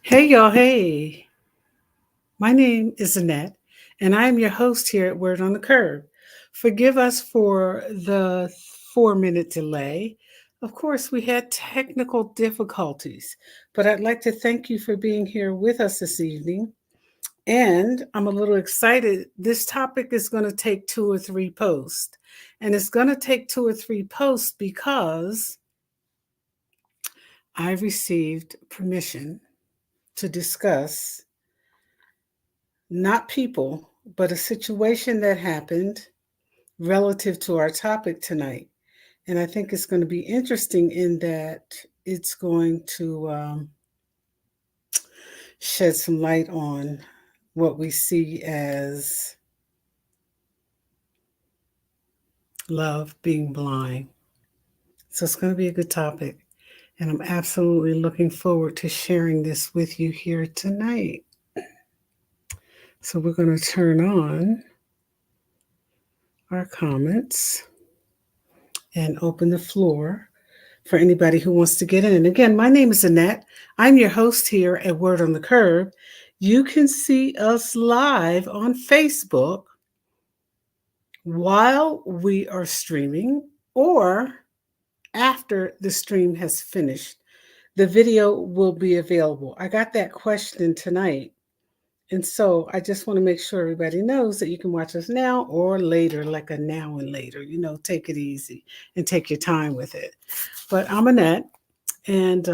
Hey, y'all. Hey, my name is Annette, and I am your host here at Word on the Curb. Forgive us for the 4 minute delay. Of course, we had technical difficulties, but I'd like to thank you for being here with us this evening. And I'm a little excited. This topic is going to take two or three posts. And it's going to take two or three posts because I received permission to discuss not people, but a situation that happened relative to our topic tonight. And I think it's going to be interesting in that it's going to shed some light on what we see as love being blind. So it's going to be a good topic. And I'm absolutely looking forward to sharing this with you here tonight. So we're going to turn on our comments and open the floor for anybody who wants to get in. And again, my name is Annette. I'm your host here at Word on the Curb. You can see us live on Facebook while we are streaming or after the stream has finished. The video will be available. I got that question tonight. And so I just want to make sure everybody knows that you can watch us now or later, like a now and later. Take it easy and take your time with it. But I'm Annette, and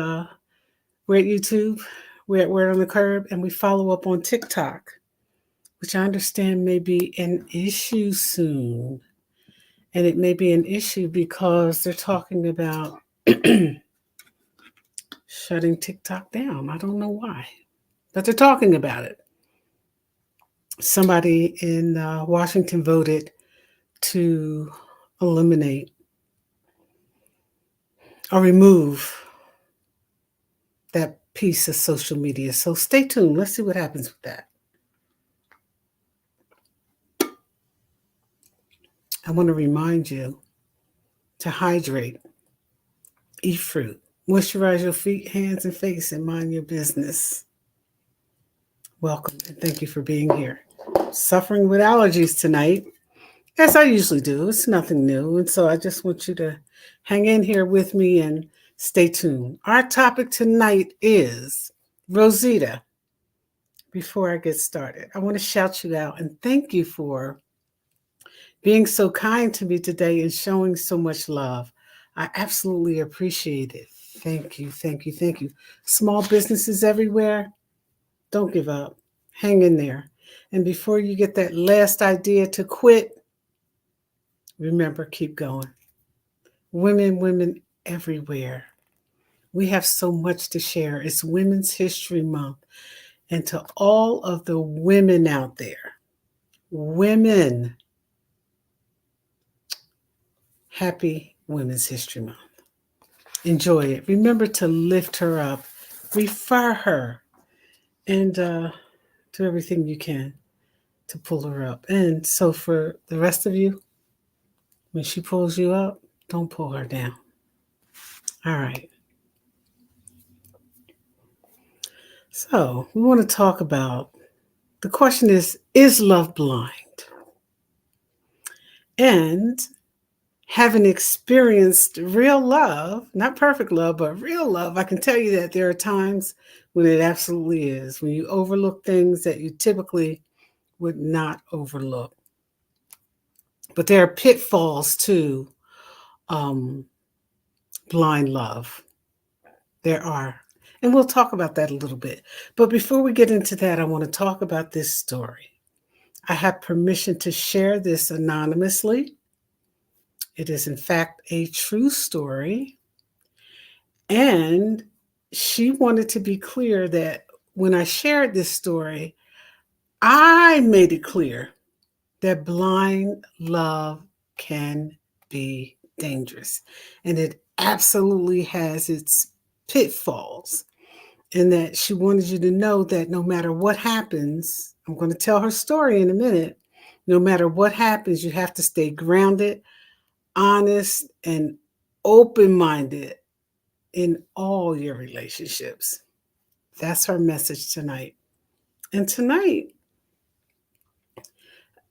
we're at YouTube, we're at Word on the Curb, and we follow up on TikTok, which I understand may be an issue soon. And it may be an issue because they're talking about shutting TikTok down. I don't know why, but they're talking about it. Somebody in Washington voted to eliminate or remove that piece of social media. So stay tuned. Let's see what happens with that. I want to remind you to hydrate, eat fruit, moisturize your feet, hands, and face, and mind your business. Welcome and thank you for being here. Suffering with allergies tonight, as I usually do. It's nothing new. And so I just want you to hang in here with me and stay tuned. Our topic tonight is Rosita. Before I get started, I want to shout you out and thank you for being so kind to me today and showing so much love. I absolutely appreciate it. Thank you, thank you, thank you. Small businesses everywhere, don't give up. Hang in there. And before you get that last idea to quit, remember, keep going. Women everywhere. We have so much to share. It's Women's History Month. And to all of the women out there, women, happy Women's History Month. Enjoy it. Remember to lift her up, refer her, and do everything you can to pull her up. And so, for the rest of you, when she pulls you up, don't pull her down. All right. So, we want to talk about the question is love blind? And having experienced real love, not perfect love, but real love, I can tell you that there are times when it absolutely is, when you overlook things that you typically would not overlook. But there are pitfalls to um, blind love. There are. And we'll talk about that a little bit. But before we get into that, I want to talk about this story. I have permission to share this anonymously. It is, in fact, a true story. And she wanted to be clear that when I shared this story, I made it clear that blind love can be dangerous. And it absolutely has its pitfalls. And that she wanted you to know that no matter what happens, I'm going to tell her story in a minute. No matter what happens, you have to stay grounded, honest, and open minded in all your relationships. That's our message tonight. And tonight,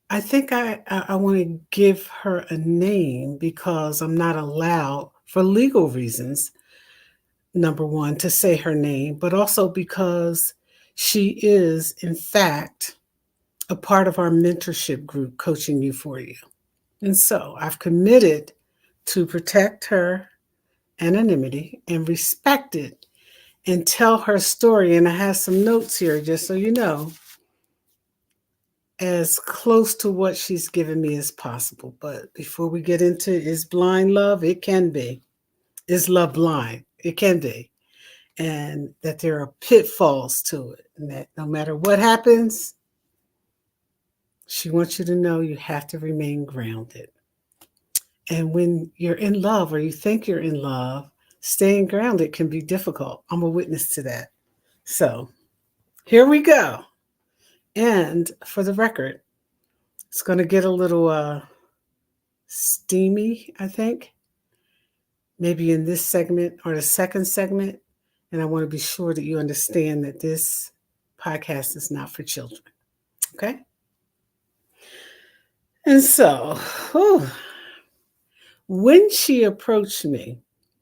I think I want to give her a name because I'm not allowed, for legal reasons, number one, to say her name, but also because she is, in fact, a part of our mentorship group, Coaching You For You. And so I've committed to protect her anonymity and respect it and tell her story. And I have some notes here, just so you know, as close to what she's given me as possible. But before we get into is blind love, it can be. Is love blind? It can be. And that there are pitfalls to it. And that no matter what happens, she wants you to know you have to remain grounded. And when you're in love or you think you're in love, staying grounded can be difficult. I'm a witness to that. So here we go. And for the record, it's going to get a little steamy, I think, maybe in this segment or the second segment. And I want to be sure that you understand that this podcast is not for children. Okay? And so, when she approached me,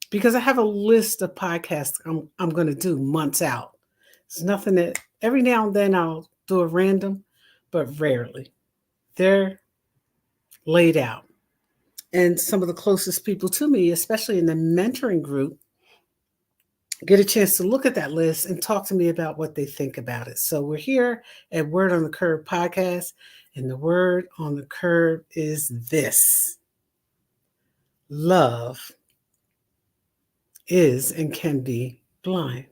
because I have a list of podcasts I'm going to do months out. It's nothing that every now and then I'll do a random, but rarely. They're laid out. And some of the closest people to me, especially in the mentoring group, get a chance to look at that list and talk to me about what they think about it. So we're here at Word on the Curb podcast, and the word on the curb is this: love is and can be blind.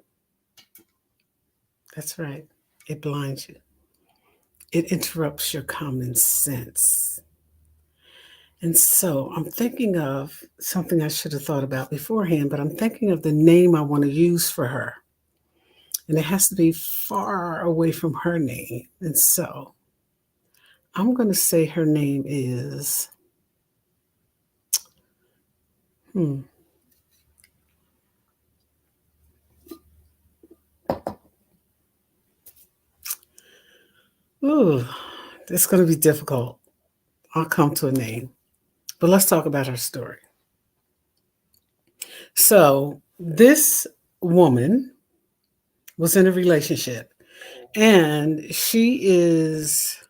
That's right. It blinds you. It interrupts your common sense. And so I'm thinking of something I should have thought about beforehand, but I'm thinking of the name I want to use for her. And it has to be far away from her name. And so I'm going to say her name is, Ooh, it's going to be difficult. I'll come to a name. But let's talk about her story. So this woman was in a relationship, and she is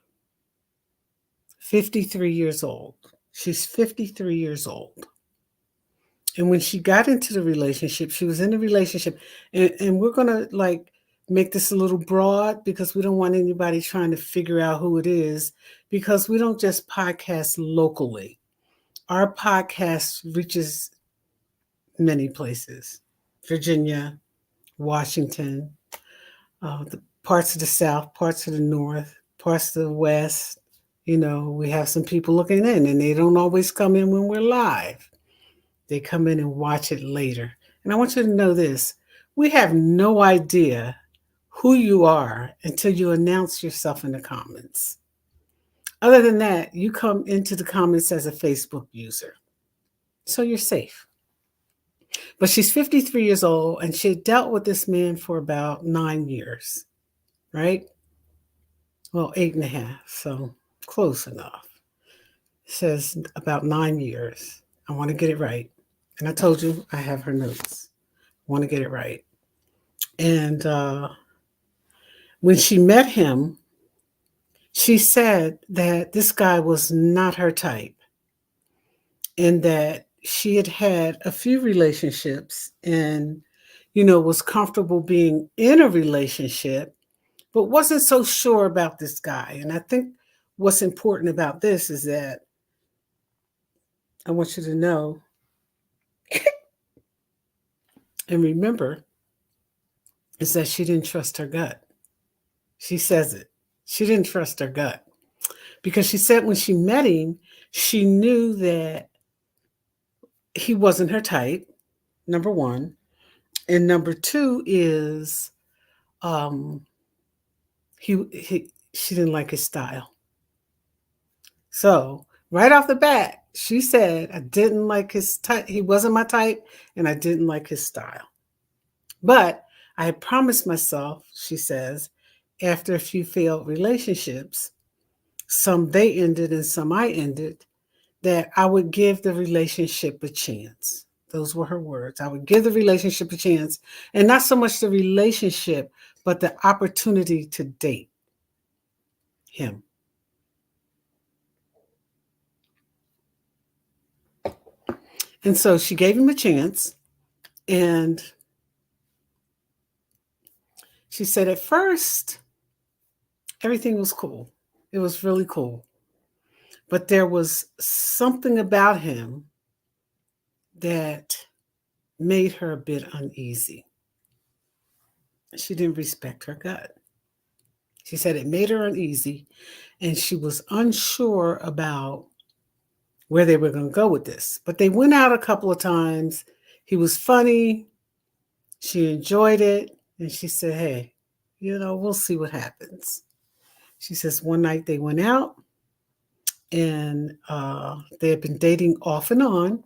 53 years old. She's 53 years old. And when she got into the relationship, she was in a relationship, and we're going to make this a little broad because we don't want anybody trying to figure out who it is, because we don't just podcast locally. Our podcast reaches many places: Virginia, Washington, the parts of the South, parts of the North, parts of the West. We have some people looking in, and they don't always come in when we're live. They come in and watch it later. And I want you to know this: we have no idea who you are until you announce yourself in the comments. Other than that, you come into the comments as a Facebook user. So you're safe. But she's 53 years old, and she had dealt with this man for about 9 years, right? Well, 8.5, so close enough. It says about 9 years. I want to get it right. And I told you I have her notes. I want to get it right. And when she met him, she said that this guy was not her type, and that she had had a few relationships and, was comfortable being in a relationship, but wasn't so sure about this guy. And I think what's important about this is that I want you to know and remember is that she didn't trust her gut. She says it. She didn't trust her gut because she said when she met him, she knew that he wasn't her type, number one. And number two is she didn't like his style. So right off the bat, she said, I didn't like his type. He wasn't my type, and I didn't like his style. But I had promised myself, she says, after a few failed relationships, some they ended and some I ended, that I would give the relationship a chance. Those were her words. I would give the relationship a chance, and not so much the relationship, but the opportunity to date him. And so she gave him a chance, and she said at first, everything was cool. It was really cool. But there was something about him that made her a bit uneasy. She didn't respect her gut. She said it made her uneasy, and she was unsure about where they were going to go with this. But they went out a couple of times. He was funny. She enjoyed it. And she said, hey, we'll see what happens. She says one night they went out, and they had been dating off and on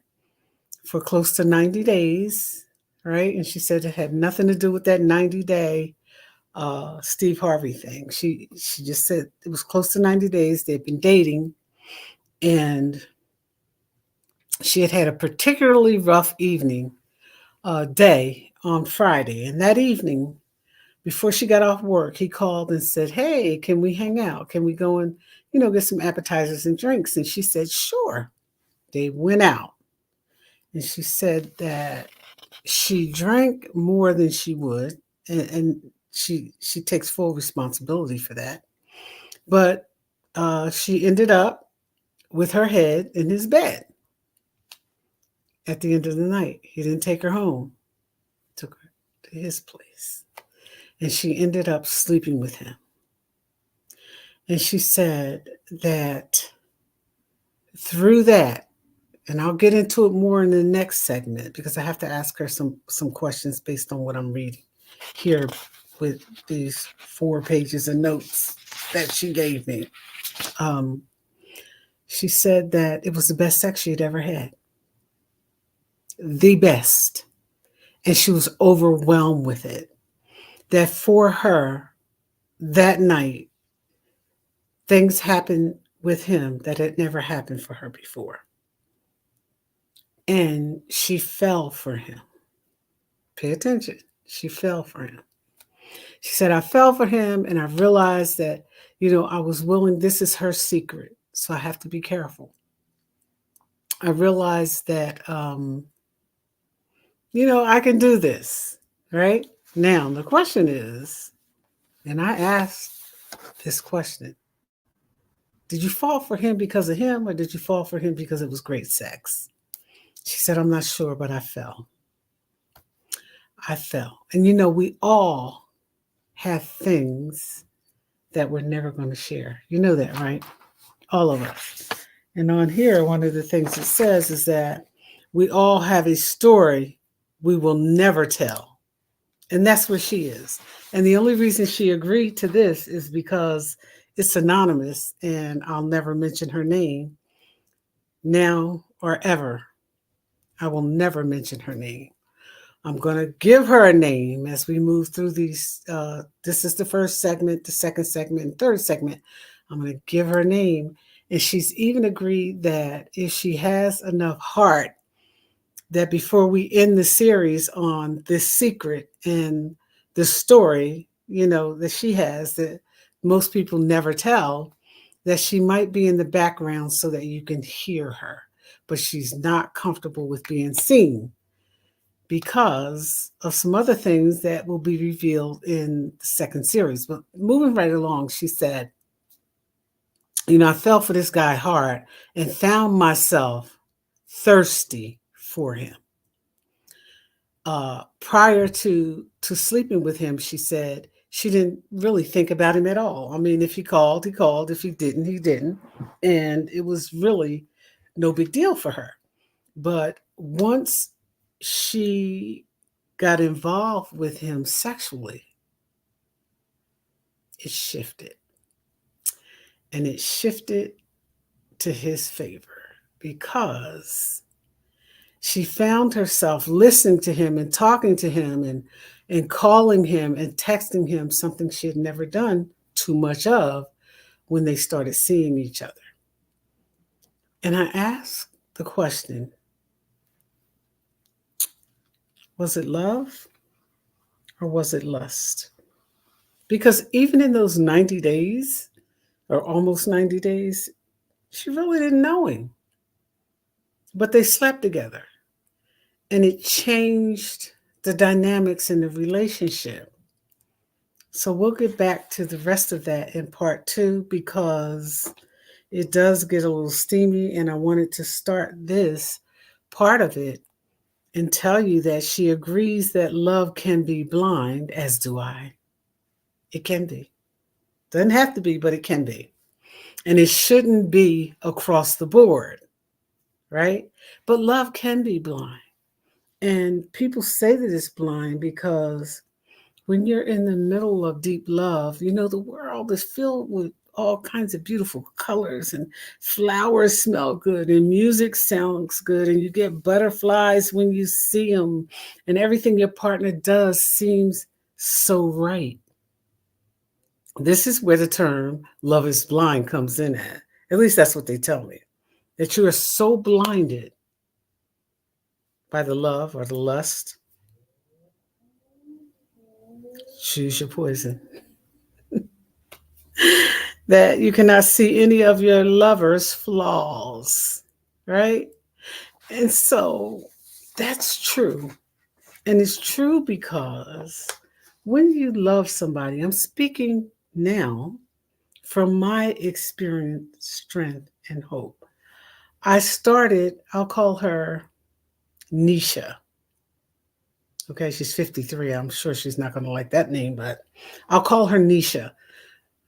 for close to 90 days, right? And she said it had nothing to do with that 90-day Steve Harvey thing. She just said it was close to 90 days. They'd been dating, and she had a particularly rough day on Friday. And that evening, before she got off work, he called and said, hey, can we hang out? Can we go and, get some appetizers and drinks? And she said, sure. They went out. And she said that she drank more than she would. And she takes full responsibility for that. But she ended up with her head in his bed at the end of the night. He didn't take her home, took her to his place. And she ended up sleeping with him. And she said that through that, and I'll get into it more in the next segment because I have to ask her some questions based on what I'm reading here with these 4 pages of notes that she gave me. She said that it was the best sex she'd ever had. The best. And she was overwhelmed with it. That for her, that night, things happened with him that had never happened for her before. And she fell for him. Pay attention. She fell for him. She said, I fell for him, and I realized that, I was willing. This is her secret, so I have to be careful. I realized that, I can do this, right? Now, the question is, and I asked this question, did you fall for him because of him, or did you fall for him because it was great sex? She said, I'm not sure, but I fell. I fell. And we all have things that we're never going to share. You know that, right? All of us. And on here, one of the things it says is that we all have a story we will never tell. And that's where she is. And the only reason she agreed to this is because it's anonymous, and I'll never mention her name now or ever. I will never mention her name. I'm going to give her a name as we move through these. This is the first segment, the second segment, and third segment. I'm going to give her a name. And she's even agreed that if she has enough heart, that before we end the series on this secret and the story, that she has that most people never tell, that she might be in the background so that you can hear her. But she's not comfortable with being seen because of some other things that will be revealed in the second series. But moving right along, she said, I fell for this guy hard and found myself thirsty for him. Prior to sleeping with him, she said she didn't really think about him at all. I mean, if he called, he called. If he didn't, he didn't. And it was really no big deal for her. But once she got involved with him sexually, it shifted. And it shifted to his favor because she found herself listening to him and talking to him and calling him and texting him, something she had never done too much of when they started seeing each other. And I asked the question, was it love or was it lust? Because even in those 90 days, or almost 90 days, she really didn't know him. But they slept together. And it changed the dynamics in the relationship. So we'll get back to the rest of that in part 2 because it does get a little steamy. And I wanted to start this part of it and tell you that she agrees that love can be blind, as do I. It can be. Doesn't have to be, but it can be. And it shouldn't be across the board, right? But love can be blind. And people say that it's blind because when you're in the middle of deep love, you know, the world is filled with all kinds of beautiful colors, and flowers smell good, and music sounds good, and you get butterflies when you see them, and everything your partner does seems so right. This is where the term love is blind comes in at. At least that's what they tell me. That you are so blinded by the love or the lust. Choose your poison. That you cannot see any of your lover's flaws, right? And so that's true. And it's true because when you love somebody, I'm speaking now from my experience, strength, and hope. I'll call her Nisha. Okay, she's 53. I'm sure she's not going to like that name, but I'll call her Nisha.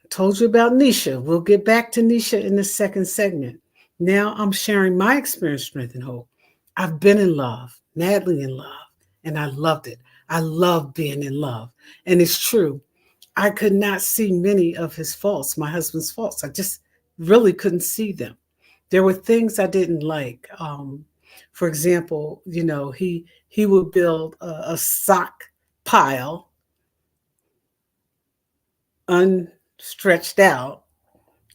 Told you about Nisha. We'll get back to Nisha in the second segment. Now I'm sharing my experience, strength, and hope. I've been in love, madly in love, and I loved it. I love being in love. And it's true. I could not see many of his faults, my husband's faults. I just really couldn't see them. There were things I didn't like. For example, you know, he would build a sock pile unstretched out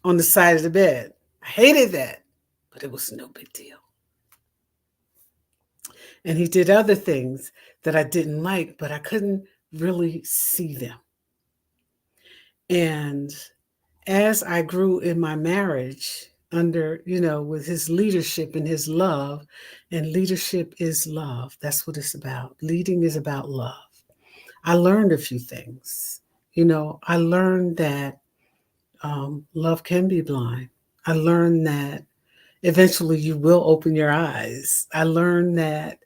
on the side of the bed. I hated that, but it was no big deal. And he did other things that I didn't like, but I couldn't really see them. And as I grew in my marriage under, you know, with his leadership and his love, and leadership is love. That's what it's about. Leading is about love. I learned a few things. You know, I learned that love can be blind. I learned that eventually you will open your eyes. I learned that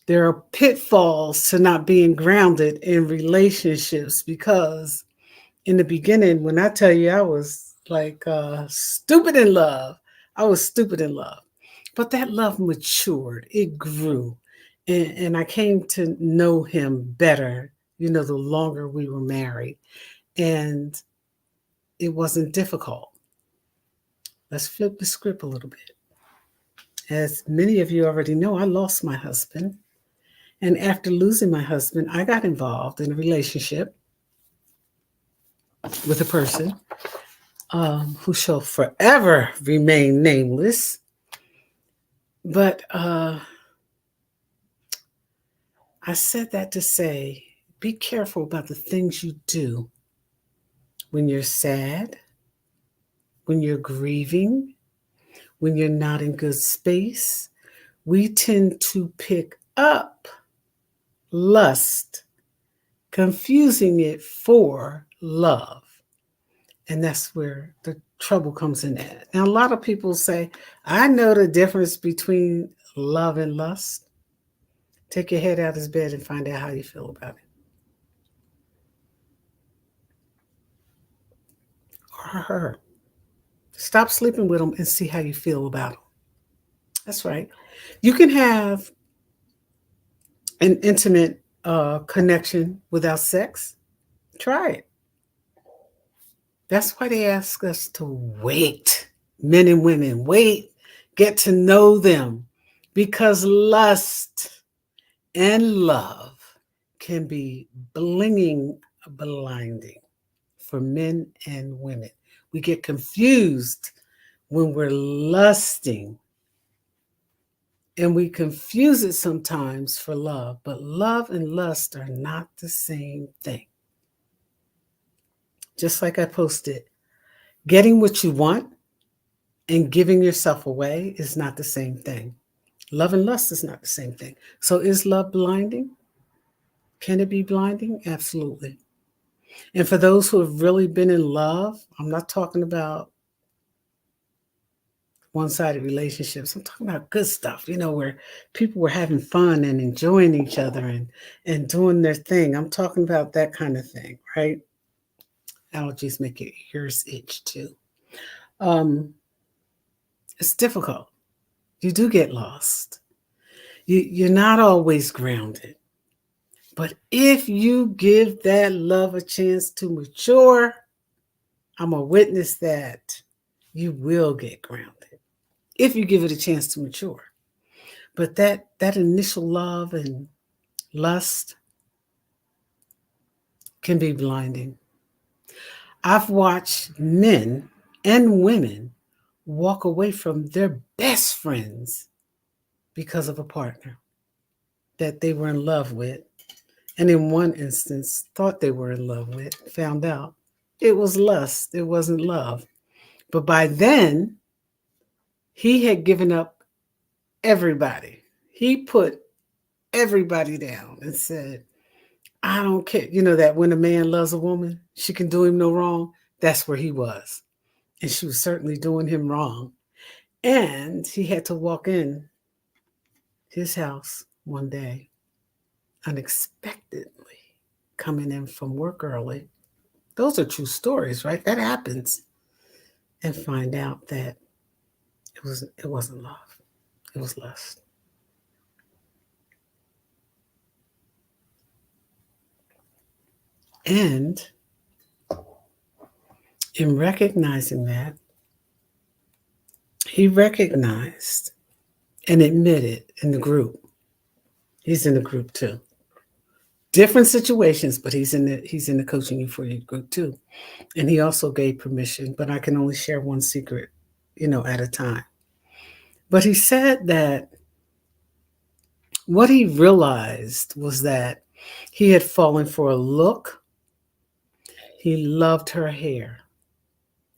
there are pitfalls to not being grounded in relationships because in the beginning, when I tell you I was like stupid in love, I was stupid in love. But that love matured, it grew. And I came to know him better, you know, the longer we were married. And it wasn't difficult. Let's flip the script a little bit. As many of you already know, I lost my husband. And after losing my husband, I got involved in a relationship with a person who shall forever remain nameless. But I said that to say, be careful about the things you do when you're sad, when you're grieving, when you're not in good space. We tend to pick up lust, confusing it for love. And that's where the trouble comes in at. Now, a lot of people say, I know the difference between love and lust. Take your head out of bed and find out how you feel about it. Or her. Stop sleeping with them and see how you feel about them. That's right. You can have an intimate connection without sex. Try it. That's why they ask us to wait. Men and women, wait. Get to know them. Because lust and love can be blinging, blinding for men and women. We get confused when we're lusting, and we confuse it sometimes for love, but love and lust are not the same thing. Just like I posted, getting what you want and giving yourself away is not the same thing. Love and lust is not the same thing. So is love blinding? Can it be blinding? Absolutely. And for those who have really been in love, I'm not talking about one-sided relationships. I'm talking about good stuff, where people were having fun and enjoying each other and doing their thing. I'm talking about that kind of thing, right? Allergies make your ears itch too. It's difficult. You do get lost. You're not always grounded. But if you give that love a chance to mature, I'm a witness that you will get grounded if you give it a chance to mature. But that initial love and lust can be blinding. I've watched men and women walk away from their best friends because of a partner that they were in love with. And in one instance, thought they were in love with, found out it was lust, it wasn't love. But by then, he had given up everybody. He put everybody down and said, I don't care. You know that when a man loves a woman, she can do him no wrong. That's where he was. And she was certainly doing him wrong. And he had to walk in his house one day, unexpectedly, coming in from work early. Those are true stories, right? That happens. And find out that it wasn't love. It was lust. And in recognizing that, he recognized and admitted in the group. He's in the group too. Different situations, but he's in the Coaching Euphoria group too. And he also gave permission, but I can only share one secret, at a time. But he said that what he realized was that he had fallen for a look. He loved her hair.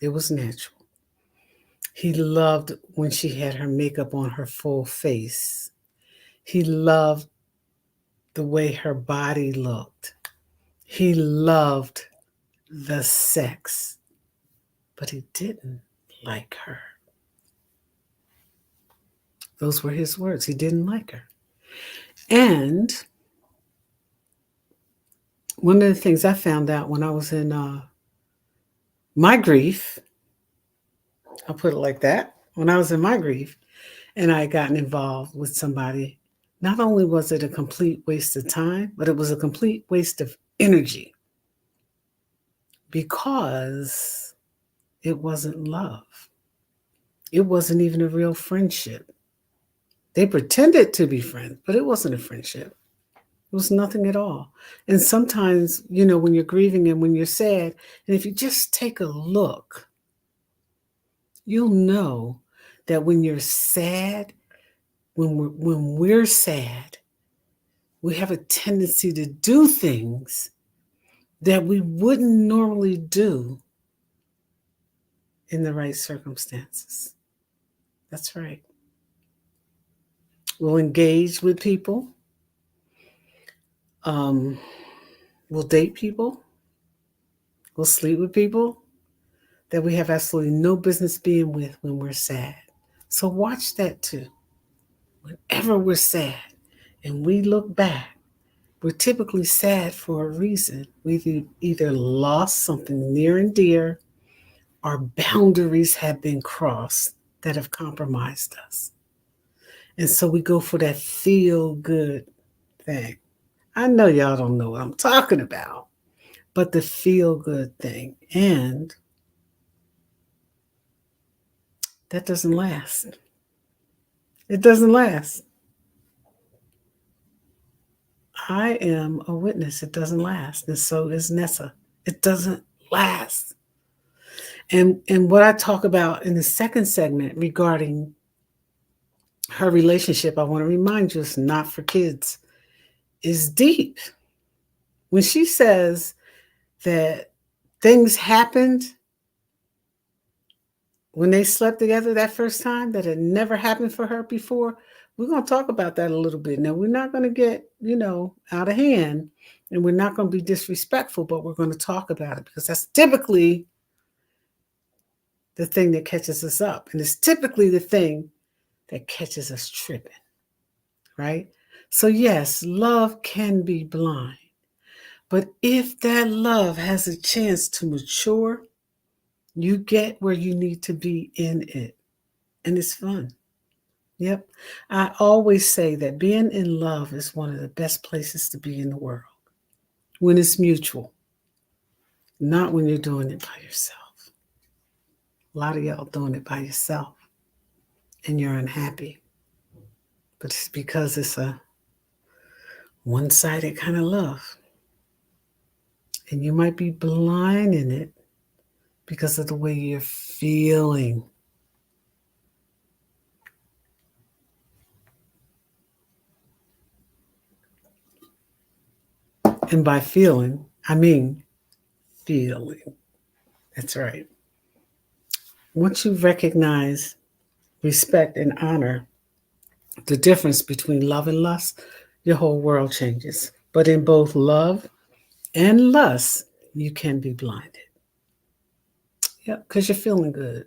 It was natural. He loved when she had her makeup on her full face. He loved the way her body looked. He loved the sex, but he didn't like her. Those were his words. He didn't like her. And one of the things I found out when I was in my grief, I'll put it like that, when I was in my grief and I had gotten involved with somebody, not only was it a complete waste of time, but it was a complete waste of energy because it wasn't love. It wasn't even a real friendship. They pretended to be friends, but it wasn't a friendship. It was nothing at all. And sometimes, when you're grieving and when you're sad, and if you just take a look, you'll know that when you're sad, when we're sad, we have a tendency to do things that we wouldn't normally do in the right circumstances. That's right. We'll engage with people. We'll date people. We'll sleep with people that we have absolutely no business being with when we're sad. So watch that too. Whenever we're sad and we look back, we're typically sad for a reason. We've either lost something near and dear, or boundaries have been crossed that have compromised us. And so we go for that feel good thing. I know y'all don't know what I'm talking about, but the feel good thing. And that doesn't last. It doesn't last. I am a witness. It doesn't last. And so is Nessa. It doesn't last. And what I talk about in the second segment regarding her relationship, I want to remind you, it's not for kids, is deep. When she says that things happened when they slept together that first time that had never happened for her before, we're going to talk about that a little bit. Now, we're not going to get, out of hand, and we're not going to be disrespectful, but we're going to talk about it because that's typically the thing that catches us up. And it's typically the thing that catches us tripping, right? So yes, love can be blind. But if that love has a chance to mature, you get where you need to be in it. And it's fun. Yep. I always say that being in love is one of the best places to be in the world. When it's mutual, not when you're doing it by yourself. A lot of y'all doing it by yourself and you're unhappy. But it's because it's a one-sided kind of love. And you might be blind in it because of the way you're feeling. And by feeling, I mean feeling. That's right. Once you recognize, respect, and honor the difference between love and lust, your whole world changes. But in both love and lust, you can be blinded. Yep, because you're feeling good.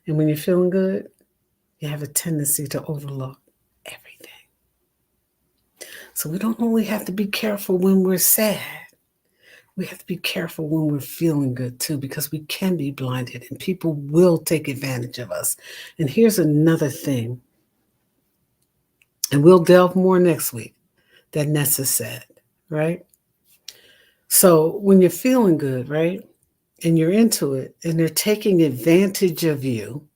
And when you're feeling good, you have a tendency to overlook everything. So we don't only have to be careful when we're sad. We have to be careful when we're feeling good too, because we can be blinded and people will take advantage of us. And here's another thing, and we'll delve more next week, that Nessa said, right? So when you're feeling good, right, and you're into it, and they're taking advantage of you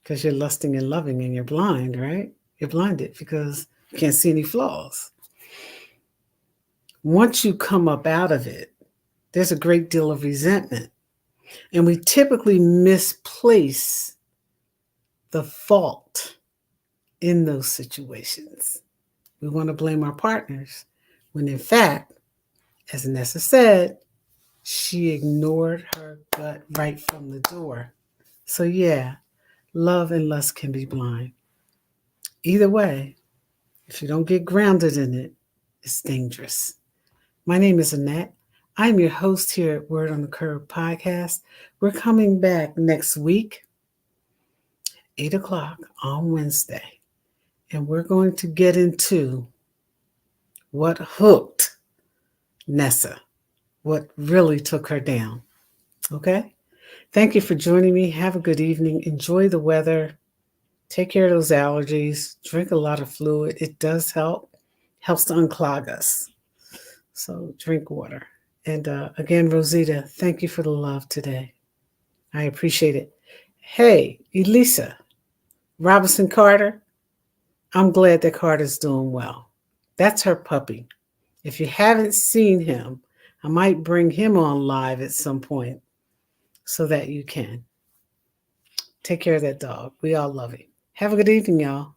because you're lusting and loving and you're blind, right? You're blinded because you can't see any flaws. Once you come up out of it, there's a great deal of resentment. And we typically misplace the fault in those situations. We want to blame our partners when in fact, as Nessa said, she ignored her gut right from the door. So yeah, love and lust can be blind. Either way, if you don't get grounded in it, it's dangerous. My name is Annette. I'm your host here at Word on the Curve podcast. We're coming back next week, 8 o'clock on Wednesday. And we're going to get into what hooked Nessa, what really took her down. Okay? Thank you for joining me. Have a good evening. Enjoy the weather. Take care of those allergies. Drink a lot of fluid. It does help. Helps to unclog us. So drink water. And again, Rosita, thank you for the love today. I appreciate it. Hey, Elisa Robinson Carter, I'm glad that Carter's doing well. That's her puppy. If you haven't seen him, I might bring him on live at some point so that you can. Take care of that dog. We all love him. Have a good evening, y'all.